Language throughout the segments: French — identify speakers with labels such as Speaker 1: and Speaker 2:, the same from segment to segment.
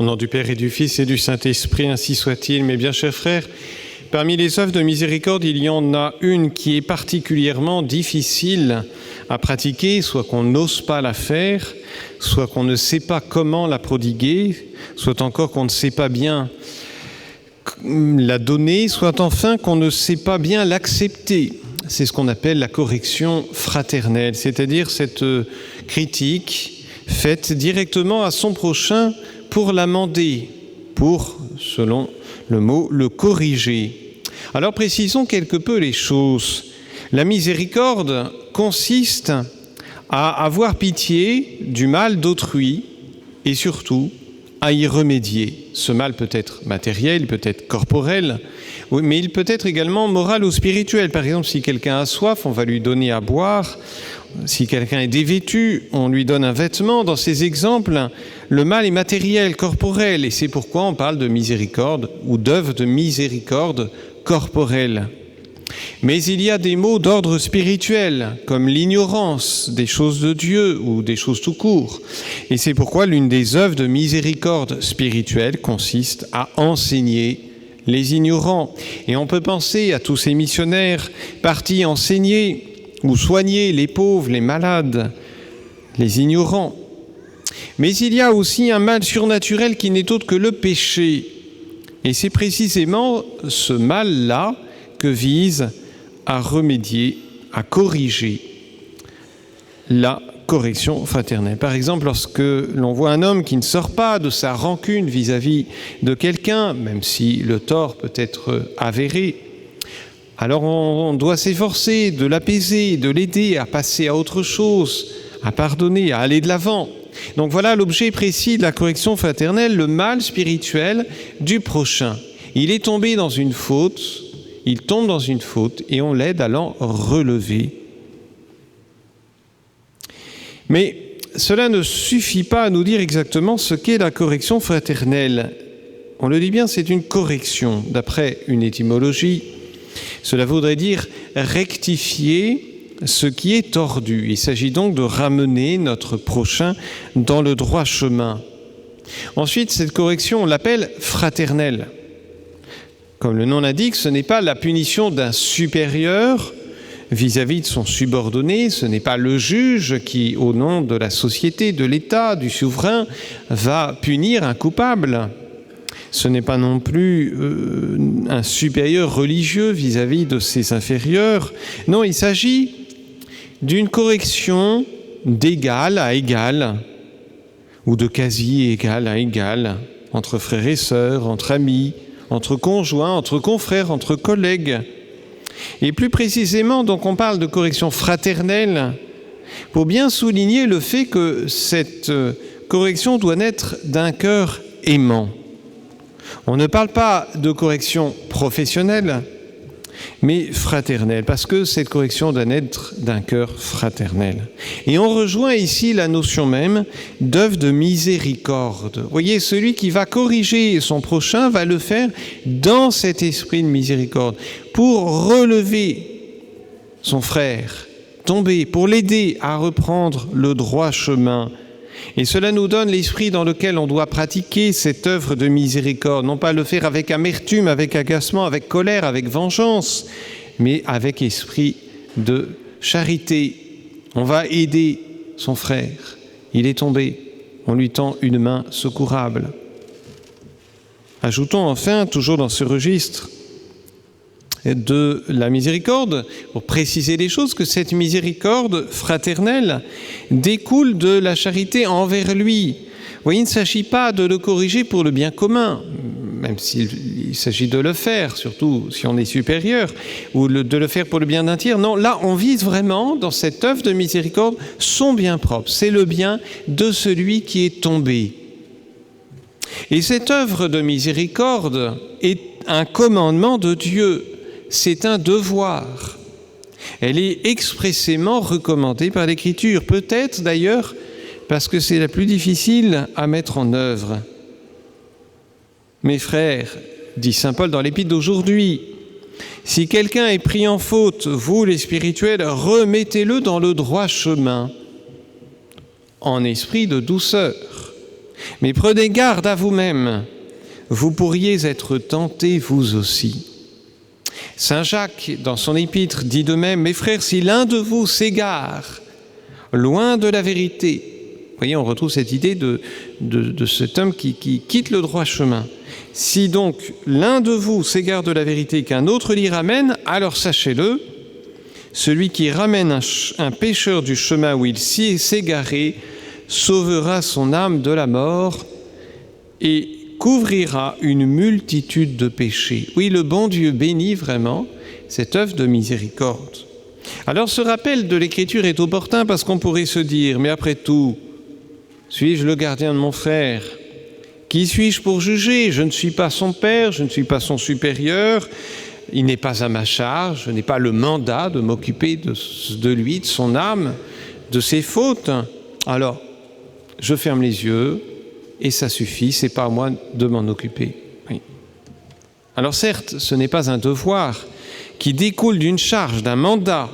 Speaker 1: Au nom du Père et du Fils et du Saint-Esprit, ainsi soit-il. Mes bien chers frères, parmi les œuvres de miséricorde, il y en a une qui est particulièrement difficile à pratiquer, soit qu'on n'ose pas la faire, soit qu'on ne sait pas comment la prodiguer, soit encore qu'on ne sait pas bien la donner, soit enfin qu'on ne sait pas bien l'accepter. C'est ce qu'on appelle la correction fraternelle, c'est-à-dire cette critique faite directement à son prochain pour l'amender, pour, selon le mot, le corriger. Alors précisons quelque peu les choses. La miséricorde consiste à avoir pitié du mal d'autrui et surtout à y remédier. Ce mal peut être matériel, peut être corporel, mais il peut être également moral ou spirituel. Par exemple, si quelqu'un a soif, on va lui donner à boire. Si quelqu'un est dévêtu, on lui donne un vêtement. Dans ces exemples, le mal est matériel, corporel, et c'est pourquoi on parle de miséricorde ou d'œuvre de miséricorde corporelle. Mais il y a des maux d'ordre spirituel, comme l'ignorance des choses de Dieu ou des choses tout court. Et c'est pourquoi l'une des œuvres de miséricorde spirituelle consiste à enseigner les ignorants. Et on peut penser à tous ces missionnaires partis enseigner ou soigner les pauvres, les malades, les ignorants. Mais il y a aussi un mal surnaturel qui n'est autre que le péché. Et c'est précisément ce mal-là que vise à remédier, à corriger la correction fraternelle. Par exemple, lorsque l'on voit un homme qui ne sort pas de sa rancune vis-à-vis de quelqu'un, même si le tort peut être avéré, alors on doit s'efforcer de l'apaiser, de l'aider à passer à autre chose, à pardonner, à aller de l'avant. Donc voilà l'objet précis de la correction fraternelle, le mal spirituel du prochain. Il est tombé dans une faute, il tombe dans une faute et on l'aide à l'en relever. Mais cela ne suffit pas à nous dire exactement ce qu'est la correction fraternelle. On le dit bien, c'est une correction, d'après une étymologie. Cela voudrait dire rectifier ce qui est tordu. Il s'agit donc de ramener notre prochain dans le droit chemin. Ensuite, cette correction, on l'appelle fraternelle. Comme le nom l'indique, ce n'est pas la punition d'un supérieur vis-à-vis de son subordonné, ce n'est pas le juge qui, au nom de la société, de l'État, du souverain, va punir un coupable. Ce n'est pas non plus un supérieur religieux vis-à-vis de ses inférieurs. Non, il s'agit d'une correction d'égal à égal, ou de quasi égal à égal, entre frères et sœurs, entre amis, entre conjoints, entre confrères, entre collègues. Et plus précisément, donc, on parle de correction fraternelle pour bien souligner le fait que cette correction doit naître d'un cœur aimant. On ne parle pas de correction professionnelle, mais fraternelle, parce que cette correction doit naître d'un cœur fraternel. Et on rejoint ici la notion même d'œuvre de miséricorde. Vous voyez, celui qui va corriger son prochain va le faire dans cet esprit de miséricorde, pour relever son frère, tomber, pour l'aider à reprendre le droit chemin. Et cela nous donne l'esprit dans lequel on doit pratiquer cette œuvre de miséricorde, non pas le faire avec amertume, avec agacement, avec colère, avec vengeance, mais avec esprit de charité. On va aider son frère, il est tombé, on lui tend une main secourable. Ajoutons enfin, toujours dans ce registre de la miséricorde, pour préciser les choses, que cette miséricorde fraternelle découle de la charité envers lui. Vous voyez, il ne s'agit pas de le corriger pour le bien commun, même s'il s'agit de le faire, surtout si on est supérieur, ou de le faire pour le bien d'un tiers. Non, là, on vise vraiment, dans cette œuvre de miséricorde, son bien propre. C'est le bien de celui qui est tombé. Et cette œuvre de miséricorde est un commandement de Dieu. C'est un devoir. Elle est expressément recommandée par l'Écriture, peut-être d'ailleurs parce que c'est la plus difficile à mettre en œuvre. Mes frères, dit saint Paul dans l'Épître d'aujourd'hui, si quelqu'un est pris en faute, vous les spirituels, remettez-le dans le droit chemin, en esprit de douceur. Mais prenez garde à vous-même, vous pourriez être tentés vous aussi. Saint Jacques, dans son épître, dit de même, « Mes frères, si l'un de vous s'égare, loin de la vérité », vous voyez, on retrouve cette idée de cet homme qui quitte le droit chemin. « Si donc l'un de vous s'égare de la vérité qu'un autre l'y ramène, alors sachez-le, celui qui ramène un pécheur du chemin où il s'y est égaré sauvera son âme de la mort et couvrira une multitude de péchés. » Oui, le bon Dieu bénit vraiment cette œuvre de miséricorde. Alors ce rappel de l'Écriture est opportun parce qu'on pourrait se dire, mais après tout, suis-je le gardien de mon frère? Qui suis-je pour juger? Je ne suis pas son père, je ne suis pas son supérieur, il n'est pas à ma charge, je n'ai pas le mandat de m'occuper de lui, de son âme, de ses fautes. Alors, je ferme les yeux et ça suffit, c'est pas à moi de m'en occuper. Oui. Alors certes, ce n'est pas un devoir qui découle d'une charge, d'un mandat,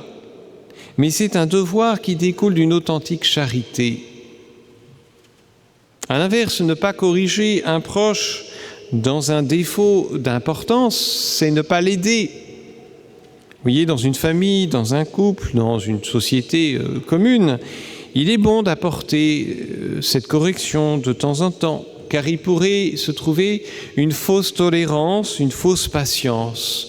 Speaker 1: mais c'est un devoir qui découle d'une authentique charité. À l'inverse, ne pas corriger un proche dans un défaut d'importance, c'est ne pas l'aider. Vous voyez, dans une famille, dans un couple, dans une société commune, il est bon d'apporter cette correction de temps en temps, car il pourrait se trouver une fausse tolérance, une fausse patience,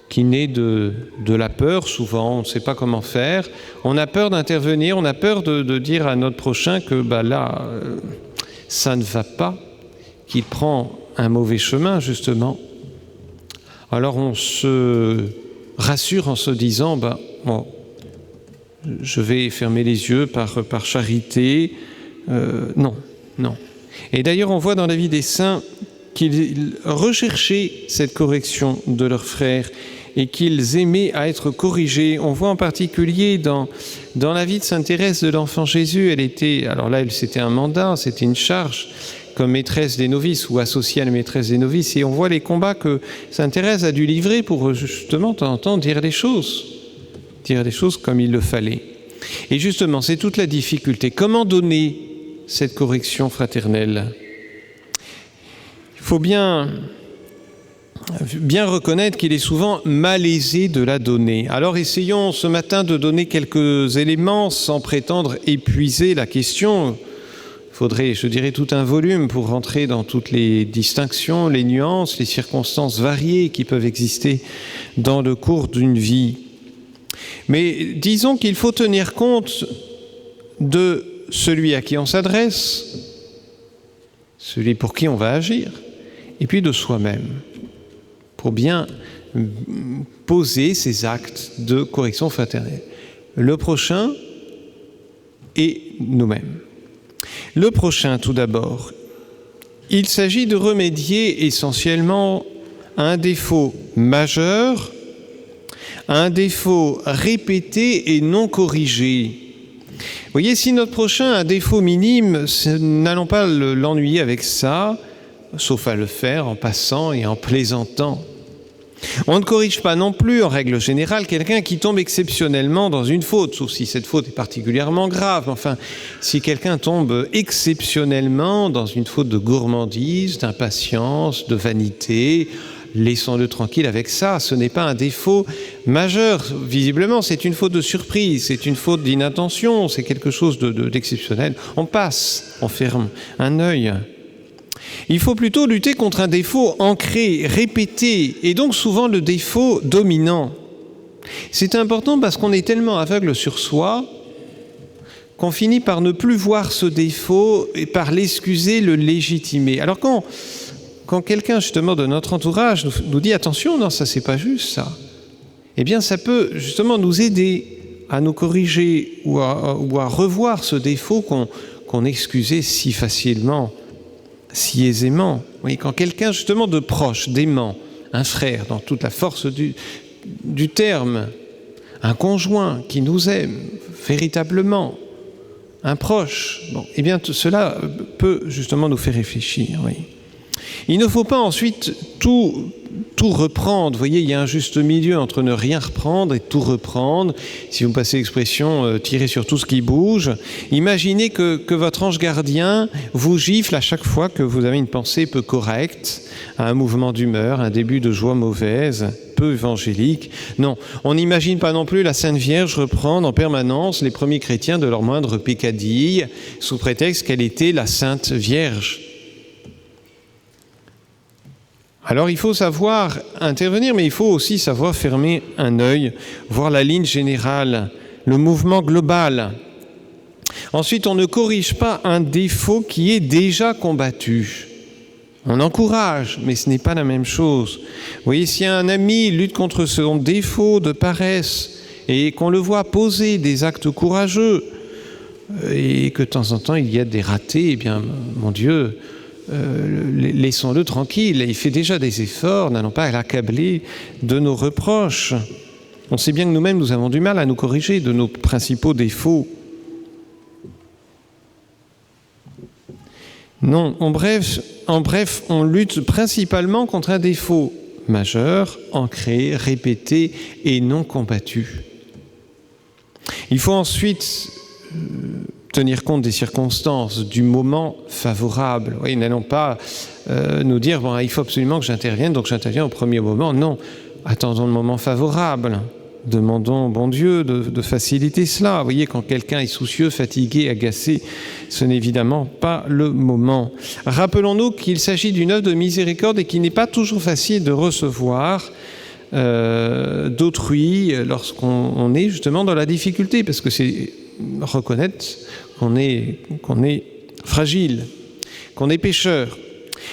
Speaker 1: qui naît de la peur souvent, on ne sait pas comment faire. On a peur d'intervenir, on a peur de dire à notre prochain que là, ça ne va pas, qu'il prend un mauvais chemin justement. Alors on se rassure en se disant, bon, je vais fermer les yeux par charité. Non. Et d'ailleurs, on voit dans la vie des saints qu'ils recherchaient cette correction de leurs frères et qu'ils aimaient à être corrigés. On voit en particulier dans la vie de Sainte Thérèse de l'Enfant Jésus, alors là, c'était un mandat, c'était une charge comme maîtresse des novices ou associée à la maîtresse des novices, et on voit les combats que Sainte Thérèse a dû livrer pour justement, de temps en temps, dire les choses comme il le fallait. Et justement, c'est toute la difficulté. Comment donner cette correction fraternelle? Il faut bien reconnaître qu'il est souvent malaisé de la donner. Alors essayons ce matin de donner quelques éléments sans prétendre épuiser la question. Il faudrait, je dirais, tout un volume pour rentrer dans toutes les distinctions, les nuances, les circonstances variées qui peuvent exister dans le cours d'une vie. Mais disons qu'il faut tenir compte de celui à qui on s'adresse, celui pour qui on va agir, et puis de soi-même, pour bien poser ces actes de correction fraternelle. Le prochain et nous-mêmes. Le prochain, tout d'abord, il s'agit de remédier essentiellement à un défaut majeur, à un défaut répété et non corrigé. Vous voyez, si notre prochain a un défaut minime, n'allons pas l'ennuyer avec ça, sauf à le faire en passant et en plaisantant. On ne corrige pas non plus, en règle générale, quelqu'un qui tombe exceptionnellement dans une faute, sauf si cette faute est particulièrement grave. Enfin, si quelqu'un tombe exceptionnellement dans une faute de gourmandise, d'impatience, de vanité, laissons-le tranquille avec ça. Ce n'est pas un défaut majeur. Visiblement, c'est une faute de surprise, c'est une faute d'inattention, c'est quelque chose d'exceptionnel. On passe, on ferme un œil. Il faut plutôt lutter contre un défaut ancré, répété, et donc souvent le défaut dominant. C'est important parce qu'on est tellement aveugle sur soi qu'on finit par ne plus voir ce défaut et par l'excuser, le légitimer. Alors quand quelqu'un justement de notre entourage nous dit « attention, non, ça c'est pas juste ça », eh bien ça peut justement nous aider à nous corriger ou à revoir ce défaut qu'on excusait si facilement, si aisément. Oui, quand quelqu'un justement de proche, d'aimant, un frère dans toute la force du terme, un conjoint qui nous aime véritablement, un proche, eh bien cela peut justement nous faire réfléchir. Oui. Il ne faut pas ensuite tout reprendre. Vous voyez, il y a un juste milieu entre ne rien reprendre et tout reprendre. Si vous me passez l'expression, tirer sur tout ce qui bouge. Imaginez que votre ange gardien vous gifle à chaque fois que vous avez une pensée peu correcte, un mouvement d'humeur, un début de joie mauvaise, peu évangélique. Non, on n'imagine pas non plus la Sainte Vierge reprendre en permanence les premiers chrétiens de leur moindre peccadille, sous prétexte qu'elle était la Sainte Vierge. Alors il faut savoir intervenir, mais il faut aussi savoir fermer un œil, voir la ligne générale, le mouvement global. Ensuite, on ne corrige pas un défaut qui est déjà combattu. On encourage, mais ce n'est pas la même chose. Vous voyez, si un ami lutte contre son défaut de paresse et qu'on le voit poser des actes courageux et que de temps en temps il y a des ratés, eh bien, mon Dieu, laissons-le tranquille. Il fait déjà des efforts, n'allons pas l'accabler de nos reproches. On sait bien que nous-mêmes, nous avons du mal à nous corriger de nos principaux défauts. Non, en bref, on lutte principalement contre un défaut majeur, ancré, répété et non combattu. Il faut ensuite tenir compte des circonstances, du moment favorable. Oui, n'allons pas nous dire bon, il faut absolument que j'intervienne, donc j'interviens au premier moment. Non, attendons le moment favorable. Demandons au bon Dieu de faciliter cela. Vous voyez, quand quelqu'un est soucieux, fatigué, agacé, ce n'est évidemment pas le moment. Rappelons-nous qu'il s'agit d'une œuvre de miséricorde et qu'il n'est pas toujours facile de recevoir d'autrui lorsqu'on est justement dans la difficulté, parce que c'est reconnaître qu'on est fragile, qu'on est pécheur.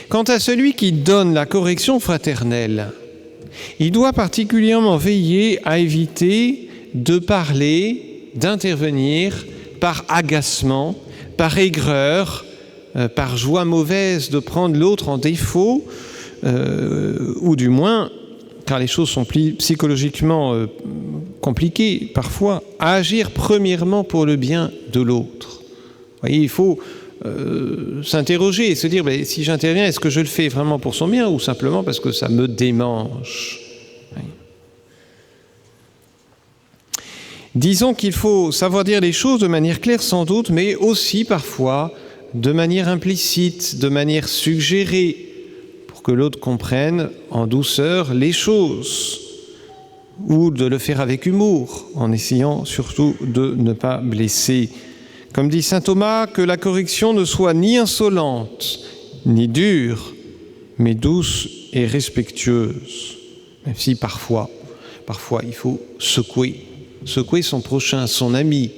Speaker 1: Quant à celui qui donne la correction fraternelle, il doit particulièrement veiller à éviter de parler, d'intervenir par agacement, par aigreur, par joie mauvaise de prendre l'autre en défaut, ou du moins, car les choses sont psychologiquement compliquées parfois, à agir premièrement pour le bien de l'autre. Vous voyez, il faut s'interroger et se dire, si j'interviens, est-ce que je le fais vraiment pour son bien ou simplement parce que ça me démange? Oui. Disons qu'il faut savoir dire les choses de manière claire sans doute, mais aussi parfois de manière implicite, de manière suggérée, pour que l'autre comprenne en douceur les choses, ou de le faire avec humour, en essayant surtout de ne pas blesser. Comme dit saint Thomas, que la correction ne soit ni insolente, ni dure, mais douce et respectueuse. Même si parfois il faut secouer son prochain, son ami,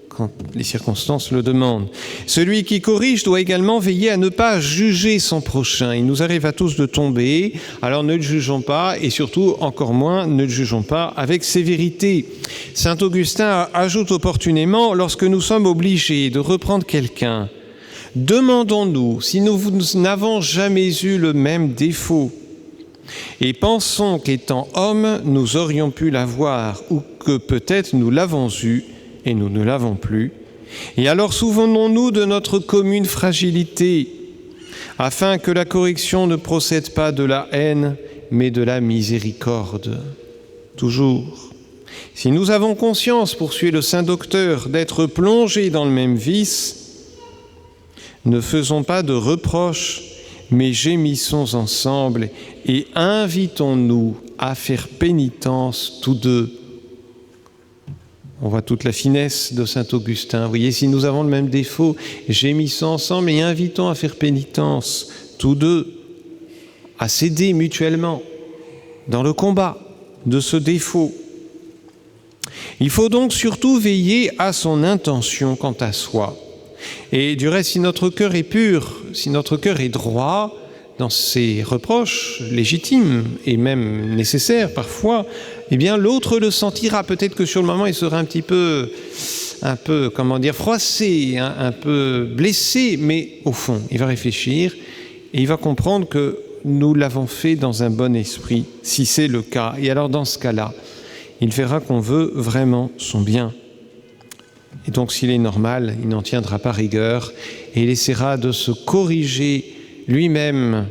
Speaker 1: quand les circonstances le demandent. Celui qui corrige doit également veiller à ne pas juger son prochain. Il nous arrive à tous de tomber, alors ne le jugeons pas, et surtout, encore moins, ne le jugeons pas avec sévérité. Saint Augustin ajoute opportunément, lorsque nous sommes obligés de reprendre quelqu'un, demandons-nous si nous n'avons jamais eu le même défaut et pensons qu'étant hommes, nous aurions pu l'avoir ou que peut-être nous l'avons eu et nous ne l'avons plus. Et alors souvenons-nous de notre commune fragilité, afin que la correction ne procède pas de la haine, mais de la miséricorde. Toujours. Si nous avons conscience, poursuit le saint docteur, d'être plongés dans le même vice, ne faisons pas de reproches, mais gémissons ensemble et invitons-nous à faire pénitence tous deux. On voit toute la finesse de saint Augustin. Vous voyez, si nous avons le même défaut, gémissons ensemble et invitons à faire pénitence tous deux, à s'aider mutuellement dans le combat de ce défaut. Il faut donc surtout veiller à son intention quant à soi. Et du reste, si notre cœur est pur, si notre cœur est droit dans ses reproches légitimes et même nécessaires parfois, eh bien l'autre le sentira. Peut-être que sur le moment, il sera un peu, froissé, un peu blessé, mais au fond, il va réfléchir et il va comprendre que nous l'avons fait dans un bon esprit, si c'est le cas. Et alors, dans ce cas-là, il verra qu'on veut vraiment son bien. Et donc, s'il est normal, il n'en tiendra pas rigueur et il essaiera de se corriger lui-même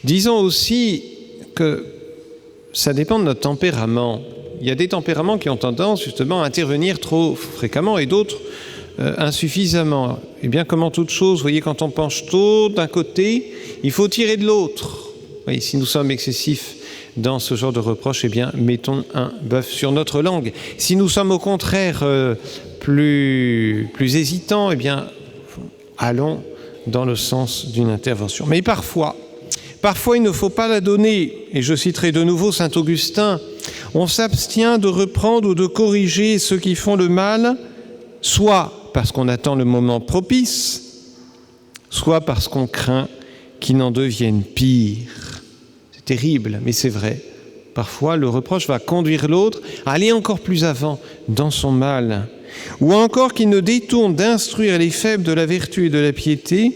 Speaker 1: Disons aussi que ça dépend de notre tempérament. Il y a des tempéraments qui ont tendance justement à intervenir trop fréquemment et d'autres insuffisamment. Et bien, comme en toute chose, vous voyez, quand on penche trop d'un côté, il faut tirer de l'autre. Oui, si nous sommes excessifs dans ce genre de reproche, eh bien, mettons un bœuf sur notre langue. Si nous sommes au contraire plus hésitants, eh bien, allons dans le sens d'une intervention. Mais parfois, il ne faut pas la donner. Et je citerai de nouveau saint Augustin. On s'abstient de reprendre ou de corriger ceux qui font le mal, soit parce qu'on attend le moment propice, soit parce qu'on craint qu'ils n'en deviennent pire. C'est terrible, mais c'est vrai. Parfois, le reproche va conduire l'autre à aller encore plus avant dans son mal. Ou encore qu'il ne détourne d'instruire les faibles de la vertu et de la piété,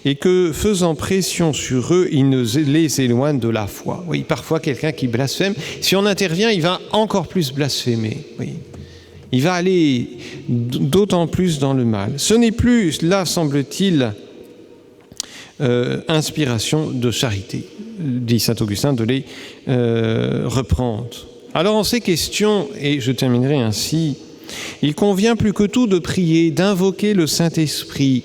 Speaker 1: et que, faisant pression sur eux, il ne les éloigne de la foi. Oui, parfois, quelqu'un qui blasphème, si on intervient, il va encore plus blasphémer. Oui. Il va aller d'autant plus dans le mal. Ce n'est plus, là, semble-t-il, inspiration de charité, dit saint Augustin, de les reprendre. Alors, en ces questions, et je terminerai ainsi, il convient plus que tout de prier, d'invoquer le Saint-Esprit,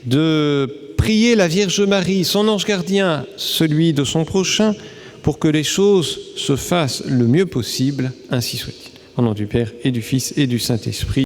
Speaker 1: de prier la Vierge Marie, son ange gardien, celui de son prochain, pour que les choses se fassent le mieux possible, ainsi soit-il. Au nom du Père et du Fils et du Saint-Esprit.